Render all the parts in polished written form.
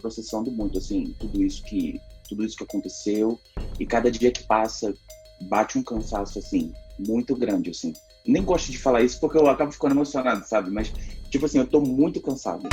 processando muito, assim, tudo isso que aconteceu. E cada dia que passa, bate um cansaço, assim, muito grande, assim. Nem gosto de falar isso porque eu acabo ficando emocionado, sabe? Mas, tipo assim, eu tô muito cansado.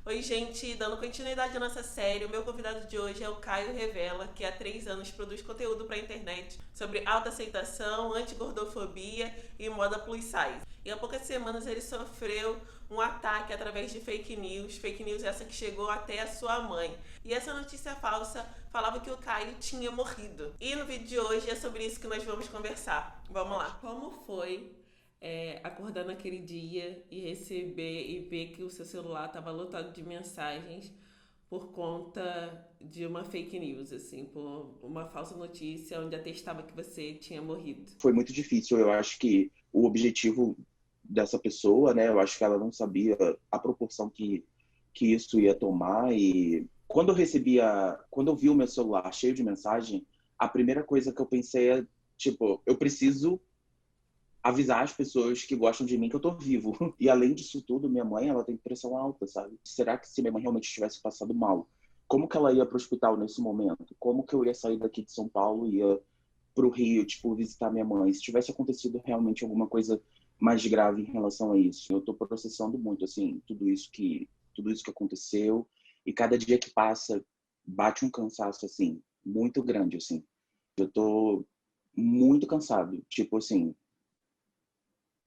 Oi, gente, dando continuidade à nossa série, o meu convidado de hoje é o Caio Revela, que há 3 anos produz conteúdo para a internet sobre autoaceitação, antigordofobia e moda plus size. E há poucas semanas ele sofreu um ataque através de fake news essa que chegou até a sua mãe. E essa notícia falsa falava que o Caio tinha morrido. E no vídeo de hoje é sobre isso que nós vamos conversar. Vamos lá. Como foi acordar naquele dia e receber e ver que o seu celular estava lotado de mensagens por conta de uma fake news, assim, por uma falsa notícia onde atestava que você tinha morrido? Foi muito difícil. Eu acho que o objetivo dessa pessoa, né? Eu acho que ela não sabia a proporção que isso ia tomar. E quando eu vi o meu celular cheio de mensagem, a primeira coisa que eu pensei é, tipo, eu preciso avisar as pessoas que gostam de mim que eu tô vivo. E além disso tudo, minha mãe, ela tem pressão alta, sabe? Será que se minha mãe realmente tivesse passado mal, como que ela ia pro hospital nesse momento? Como que eu ia sair daqui de São Paulo e ia pro Rio, tipo, visitar minha mãe? Se tivesse acontecido realmente alguma coisa mais grave em relação a isso. Eu tô processando muito, assim, tudo isso que aconteceu. E cada dia que passa, bate um cansaço, assim, muito grande, assim. Eu tô muito cansado. Tipo assim,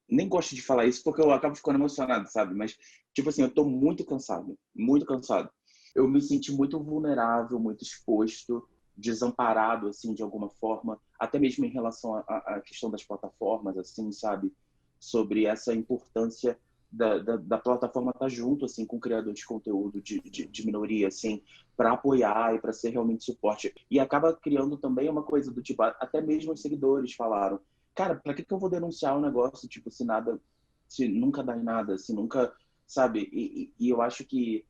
nem gosto de falar isso porque eu acabo ficando emocionado, sabe? Mas, tipo assim, eu tô muito cansado, muito cansado. Eu me senti muito vulnerável, muito exposto, desamparado, assim, de alguma forma, até mesmo em relação à questão das plataformas, assim, sabe? Sobre essa importância da plataforma estar junto, assim, com o criador de conteúdo de minoria, assim, para apoiar e para ser realmente suporte. E acaba criando também uma coisa do tipo, até mesmo os seguidores falaram, cara, pra que eu vou denunciar um negócio, tipo, se nunca dá em nada, se nunca, sabe? E eu acho que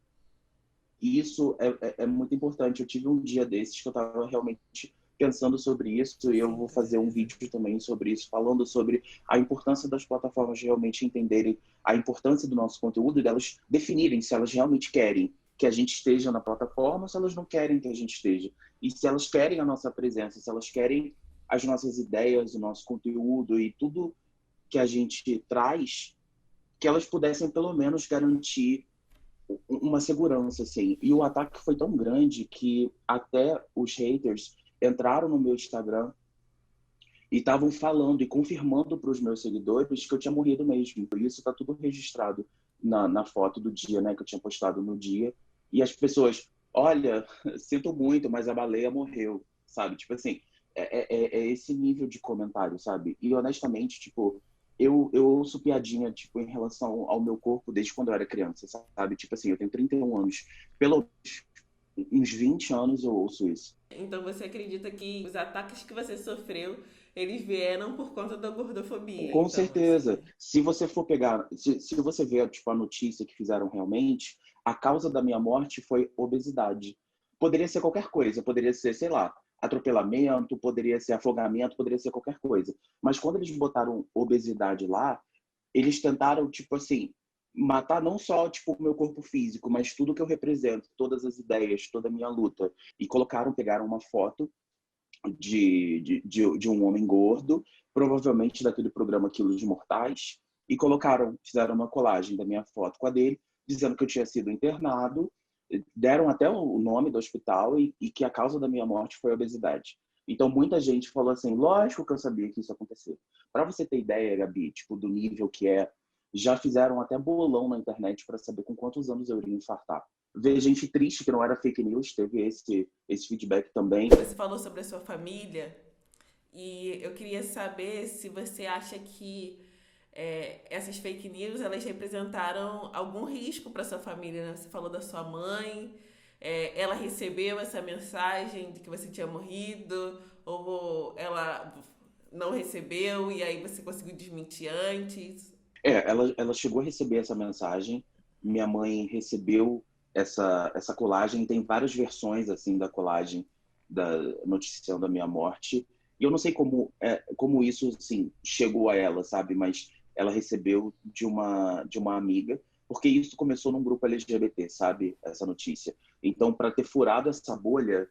isso é muito importante. Eu tive um dia desses que eu tava realmente pensando sobre isso e eu Sim, vou com fazer um certeza. vídeo também sobre isso, falando sobre a importância das plataformas realmente entenderem a importância do nosso conteúdo e delas definirem se elas realmente querem que a gente esteja na plataforma ou se elas não querem que a gente esteja. E se elas querem a nossa presença, se elas querem as nossas ideias, o nosso conteúdo e tudo que a gente traz, que elas pudessem pelo menos garantir uma segurança, assim. E o ataque foi tão grande que até os haters entraram no meu Instagram e estavam falando e confirmando para os meus seguidores que eu tinha morrido mesmo. E isso está tudo registrado na foto do dia, né, que eu tinha postado no dia. E as pessoas, olha, sinto muito, mas a baleia morreu, sabe? Tipo assim, é esse nível de comentário, sabe? E honestamente, tipo, eu ouço piadinha, tipo, em relação ao meu corpo desde quando eu era criança, sabe? Tipo assim, eu tenho 31 anos. Pelo menos uns 20 anos eu ouço isso. Então você acredita que os ataques que você sofreu, eles vieram por conta da gordofobia, Com então, certeza. assim. Se você for pegar, se você ver tipo, a notícia que fizeram realmente, a causa da minha morte foi obesidade. Poderia ser qualquer coisa, poderia ser, sei lá, atropelamento, poderia ser afogamento, poderia ser qualquer coisa. Mas quando eles botaram obesidade lá, eles tentaram, tipo assim, matar não só tipo o meu corpo físico, mas tudo que eu represento, todas as ideias, toda a minha luta. E pegaram uma foto de um homem gordo, provavelmente daquele programa Quilos Mortais, e fizeram uma colagem da minha foto com a dele, dizendo que eu tinha sido internado, deram até o nome do hospital e que a causa da minha morte foi a obesidade. Então muita gente falou assim, lógico que eu sabia que isso ia acontecer. Para você ter ideia, Gabi, tipo do nível que é, já fizeram até bolão na internet para saber com quantos anos eu iria infartar. Ver gente triste que não era fake news, teve esse feedback também. Você falou sobre a sua família e eu queria saber se você acha que essas fake news elas representaram algum risco para sua família, né? Você falou da sua mãe, ela recebeu essa mensagem de que você tinha morrido ou ela não recebeu e aí você conseguiu desmentir antes? Ela chegou a receber essa mensagem. Minha mãe recebeu essa colagem. Tem várias versões assim da colagem da noticiação da minha morte. E eu não sei como isso assim, chegou a ela, sabe? Mas ela recebeu de uma amiga, porque isso começou num grupo LGBT, sabe? Essa notícia. Então, para ter furado essa bolha,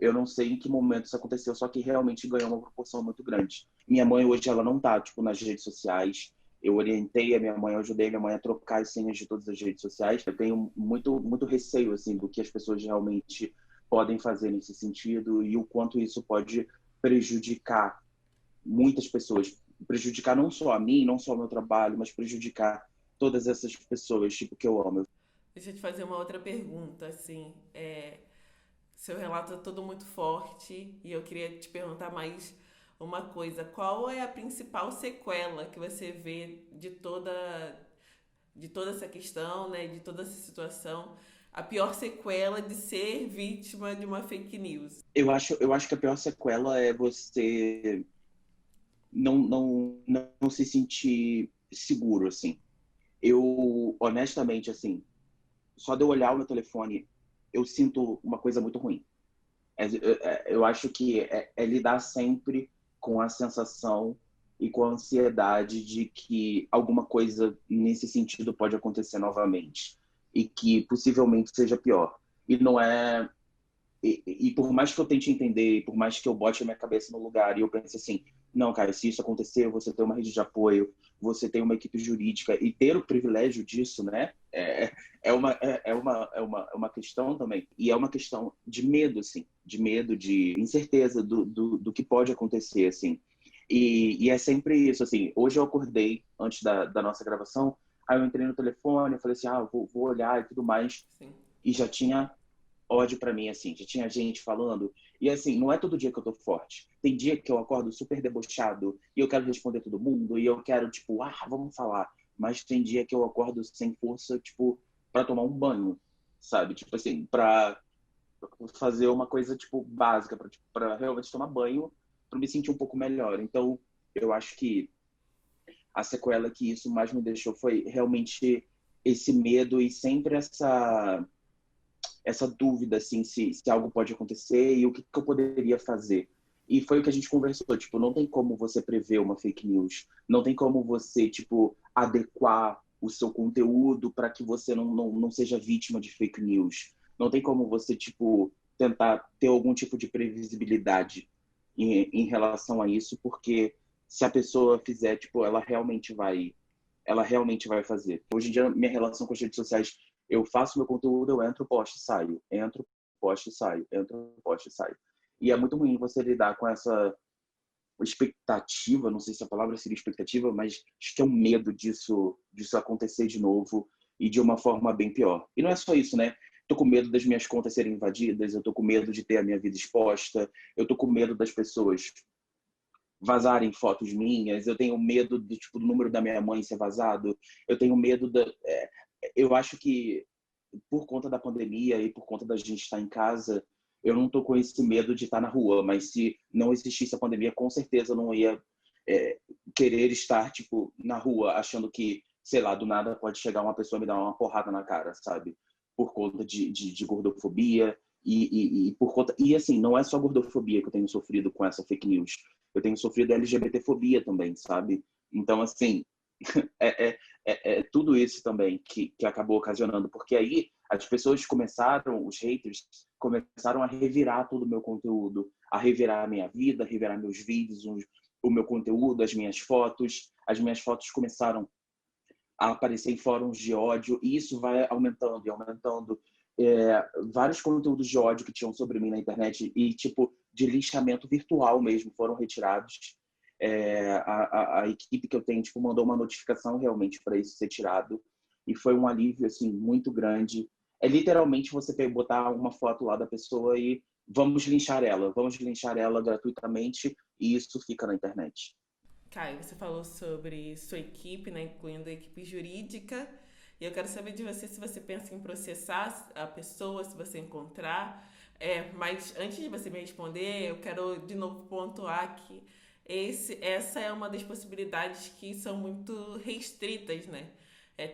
eu não sei em que momento isso aconteceu, só que realmente ganhou uma proporção muito grande. Minha mãe hoje, ela não tá, tipo, nas redes sociais. Eu orientei a minha mãe, eu ajudei a minha mãe a trocar as senhas de todas as redes sociais. Eu tenho muito receio, assim, do que as pessoas realmente podem fazer nesse sentido e o quanto isso pode prejudicar muitas pessoas. Prejudicar não só a mim, não só o meu trabalho, mas prejudicar todas essas pessoas, tipo, que eu amo. Deixa eu te fazer uma outra pergunta, assim. Seu relato é todo muito forte e eu queria te perguntar mais uma coisa. Qual é a principal sequela que você vê de toda essa questão, né, de toda essa situação? A pior sequela de ser vítima de uma fake news? Eu acho que a pior sequela é você não se sentir seguro, assim. Eu, honestamente, assim, só de eu olhar o meu telefone, eu sinto uma coisa muito ruim. Eu acho que é lidar sempre com a sensação e com a ansiedade de que alguma coisa nesse sentido pode acontecer novamente e que possivelmente seja pior. E não é e por mais que eu tente entender, e por mais que eu bote a minha cabeça no lugar e eu pense assim, não, cara, se isso acontecer, você tem uma rede de apoio, você tem uma equipe jurídica e ter o privilégio disso, né? É uma questão também. E é uma questão de medo, assim, de medo, de incerteza do que pode acontecer, assim. E é sempre isso, assim. Hoje eu acordei antes da nossa gravação, aí eu entrei no telefone, eu falei assim, vou olhar e tudo mais. Sim. E já tinha ódio pra mim, assim, já tinha gente falando. E assim, não é todo dia que eu tô forte. Tem dia que eu acordo super debochado e eu quero responder todo mundo e eu quero, tipo, vamos falar. Mas tem dia que eu acordo sem força, tipo, pra tomar um banho, sabe? Tipo assim, pra fazer uma coisa, tipo, básica, pra realmente tomar banho, pra me sentir um pouco melhor. Então, eu acho que a sequela que isso mais me deixou foi realmente esse medo e sempre essa dúvida, assim, se algo pode acontecer e o que eu poderia fazer. E foi o que a gente conversou, tipo, não tem como você prever uma fake news, não tem como você, tipo, adequar o seu conteúdo para que você não seja vítima de fake news. Não tem como você, tipo, tentar ter algum tipo de previsibilidade em relação a isso, porque se a pessoa fizer, tipo, ela realmente vai fazer. Hoje em dia, minha relação com as redes sociais, eu faço meu conteúdo, eu entro, posto, saio. Entro, posto, saio. Entro, posto, saio. E é muito ruim você lidar com essa expectativa, não sei se a palavra seria expectativa, mas acho que é um medo disso acontecer de novo e de uma forma bem pior. E não é só isso, né? Tô com medo das minhas contas serem invadidas, eu tô com medo de ter a minha vida exposta, eu tô com medo das pessoas vazarem fotos minhas, eu tenho medo do número da minha mãe ser vazado, eu tenho medo eu acho que por conta da pandemia e por conta da gente estar em casa, eu não tô com esse medo de estar na rua, mas se não existisse a pandemia, com certeza eu não ia é, querer estar, tipo, na rua, achando que, sei lá, do nada pode chegar uma pessoa e me dar uma porrada na cara, sabe? Por conta de gordofobia e por conta... E, assim, não é só gordofobia que eu tenho sofrido com essa fake news. Eu tenho sofrido LGBTfobia também, sabe? Então, assim, é, é, é tudo isso também que acabou ocasionando, porque aí as pessoas começaram, os haters começaram a revirar todo o meu conteúdo, a revirar a minha vida, a revirar meus vídeos, o meu conteúdo, as minhas fotos começaram a aparecer em fóruns de ódio, e isso vai aumentando e aumentando. Vários conteúdos de ódio que tinham sobre mim na internet e tipo de lixamento virtual mesmo foram retirados. A equipe que eu tenho tipo mandou uma notificação realmente para isso ser tirado e foi um alívio assim muito grande. É literalmente você botar uma foto lá da pessoa e vamos linchar ela gratuitamente e isso fica na internet. Caio, você falou sobre sua equipe, né, incluindo a equipe jurídica. E eu quero saber de você se você pensa em processar a pessoa, se você encontrar. Mas antes de você me responder, eu quero de novo pontuar que essa é uma das possibilidades que são muito restritas, né?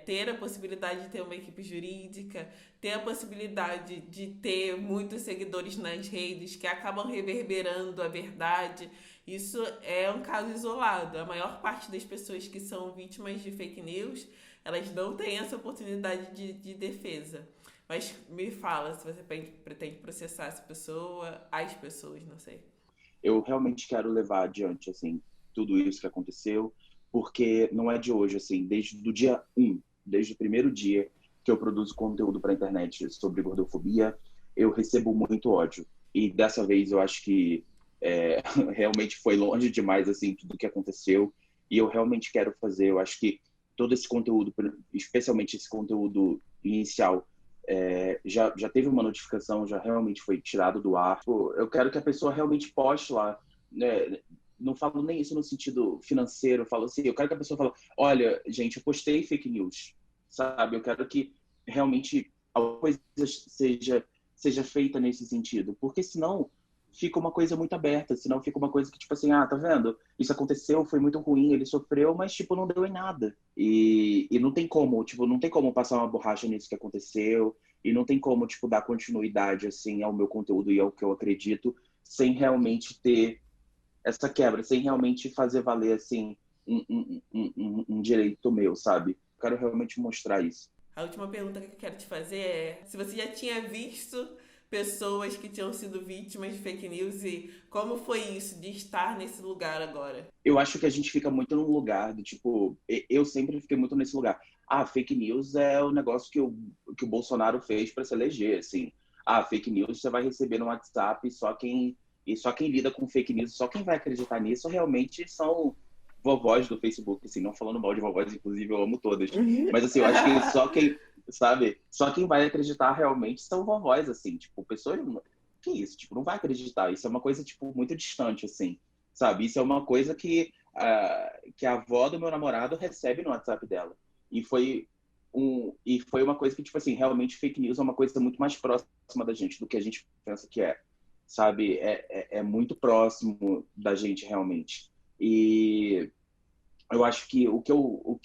Ter a possibilidade de ter uma equipe jurídica, ter a possibilidade de ter muitos seguidores nas redes que acabam reverberando a verdade. Isso é um caso isolado. A maior parte das pessoas que são vítimas de fake news, elas não têm essa oportunidade de defesa. Mas me fala se você pretende processar essa pessoa, as pessoas, não sei. Eu realmente quero levar adiante, assim, tudo isso que aconteceu, porque não é de hoje, assim, desde o dia 1, desde o primeiro dia que eu produzo conteúdo para a internet sobre gordofobia, eu recebo muito ódio. E dessa vez eu acho que realmente foi longe demais, assim, tudo que aconteceu. E eu realmente quero fazer, eu acho que todo esse conteúdo, especialmente esse conteúdo inicial, já teve uma notificação, já realmente foi tirado do ar. Pô, eu quero que a pessoa realmente poste lá, né? Não falo nem isso no sentido financeiro, eu falo assim, eu quero que a pessoa fale, olha, gente, eu postei fake news, sabe? Eu quero que realmente alguma coisa seja feita nesse sentido, porque senão fica uma coisa muito aberta, senão fica uma coisa que, tipo assim, tá vendo? Isso aconteceu, foi muito ruim, ele sofreu, mas, tipo, não deu em nada. E não tem como, tipo, não tem como passar uma borracha nisso que aconteceu, e não tem como, tipo, dar continuidade, assim, ao meu conteúdo e ao que eu acredito, sem realmente ter essa quebra, sem realmente fazer valer, assim, um direito meu, sabe? Quero realmente mostrar isso. A última pergunta que eu quero te fazer é se você já tinha visto pessoas que tinham sido vítimas de fake news e como foi isso de estar nesse lugar agora? Eu acho que a gente fica muito num lugar do tipo, eu sempre fiquei muito nesse lugar. Fake news é o negócio que o Bolsonaro fez para se eleger, assim. Fake news você vai receber no WhatsApp e só quem lida com fake news, só quem vai acreditar nisso realmente são vovós do Facebook, assim, não falando mal de vovós, inclusive eu amo todas. Mas assim, eu acho que só quem, sabe, só quem vai acreditar realmente são vovós, assim, tipo, pessoas, que isso, tipo, não vai acreditar. Isso é uma coisa, tipo, muito distante, assim, sabe? Isso é uma coisa que a avó do meu namorado recebe no WhatsApp dela. E foi uma coisa que, tipo assim, realmente fake news é uma coisa muito mais próxima da gente do que a gente pensa que é, sabe? É muito próximo da gente, realmente. E eu acho que o que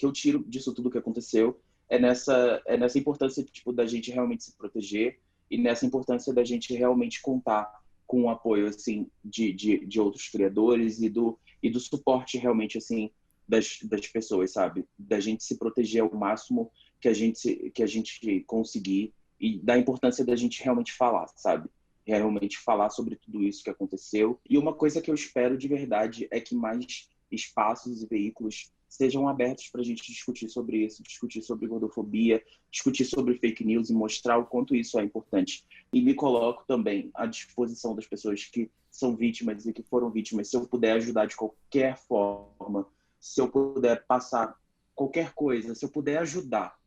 eu tiro disso tudo que aconteceu é nessa importância, tipo, da gente realmente se proteger e nessa importância da gente realmente contar com o apoio, assim, de outros criadores e do suporte, realmente, assim, das pessoas, sabe? Da gente se proteger ao máximo que a gente conseguir e da importância da gente realmente falar, sabe? Realmente falar sobre tudo isso que aconteceu. E uma coisa que eu espero de verdade é que mais espaços e veículos sejam abertos para a gente discutir sobre isso, discutir sobre gordofobia, discutir sobre fake news e mostrar o quanto isso é importante. E me coloco também à disposição das pessoas que são vítimas e que foram vítimas, se eu puder ajudar de qualquer forma, se eu puder passar qualquer coisa, se eu puder ajudar,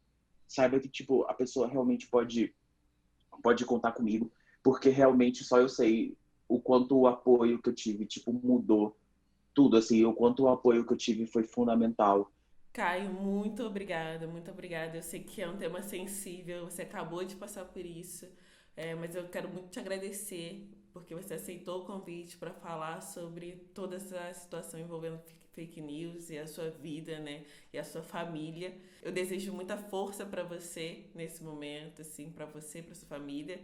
saiba que, tipo, a pessoa realmente pode contar comigo, porque realmente só eu sei o quanto o apoio que eu tive, tipo, mudou tudo, assim, o quanto o apoio que eu tive foi fundamental. Caio, muito obrigada, muito obrigada. Eu sei que é um tema sensível, você acabou de passar por isso, mas eu quero muito te agradecer porque você aceitou o convite para falar sobre toda essa situação envolvendo fake news e a sua vida, né, e a sua família. Eu desejo muita força para você nesse momento, assim, para você, para sua família.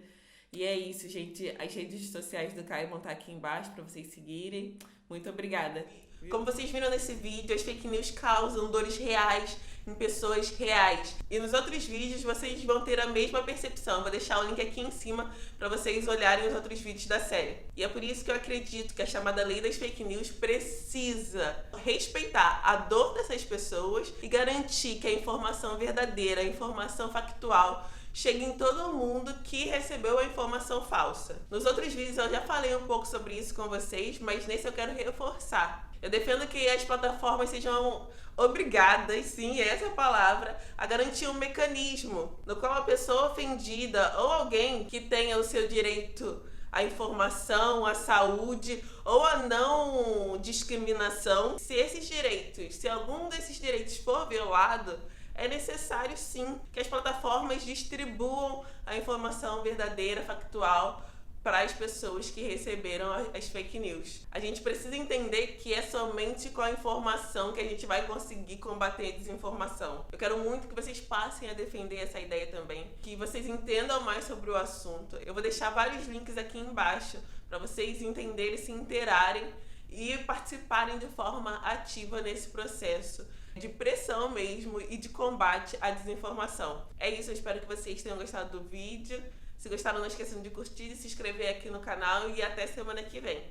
E é isso, gente. As redes sociais do Caio vão estar aqui embaixo para vocês seguirem. Muito obrigada. Como vocês viram nesse vídeo, as fake news causam dores reais em pessoas reais. E nos outros vídeos vocês vão ter a mesma percepção. Eu vou deixar o link aqui em cima para vocês olharem os outros vídeos da série. E é por isso que eu acredito que a chamada lei das fake news precisa respeitar a dor dessas pessoas e garantir que a informação verdadeira, a informação factual, chegue em todo mundo que recebeu a informação falsa. Nos outros vídeos eu já falei um pouco sobre isso com vocês, mas nesse eu quero reforçar. Eu defendo que as plataformas sejam obrigadas, sim, essa é a palavra, a garantir um mecanismo no qual a pessoa ofendida ou alguém que tenha o seu direito à informação, à saúde ou à não discriminação, se algum desses direitos for violado, é necessário sim que as plataformas distribuam a informação verdadeira, factual, para as pessoas que receberam as fake news. A gente precisa entender que é somente com a informação que a gente vai conseguir combater a desinformação. Eu quero muito que vocês passem a defender essa ideia também, que vocês entendam mais sobre o assunto. Eu vou deixar vários links aqui embaixo para vocês entenderem, se inteirarem e participarem de forma ativa nesse processo de pressão mesmo e de combate à desinformação. É isso, eu espero que vocês tenham gostado do vídeo. Se gostaram, não esqueçam de curtir e se inscrever aqui no canal e até semana que vem.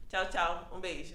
Tchau, tchau. Um beijo.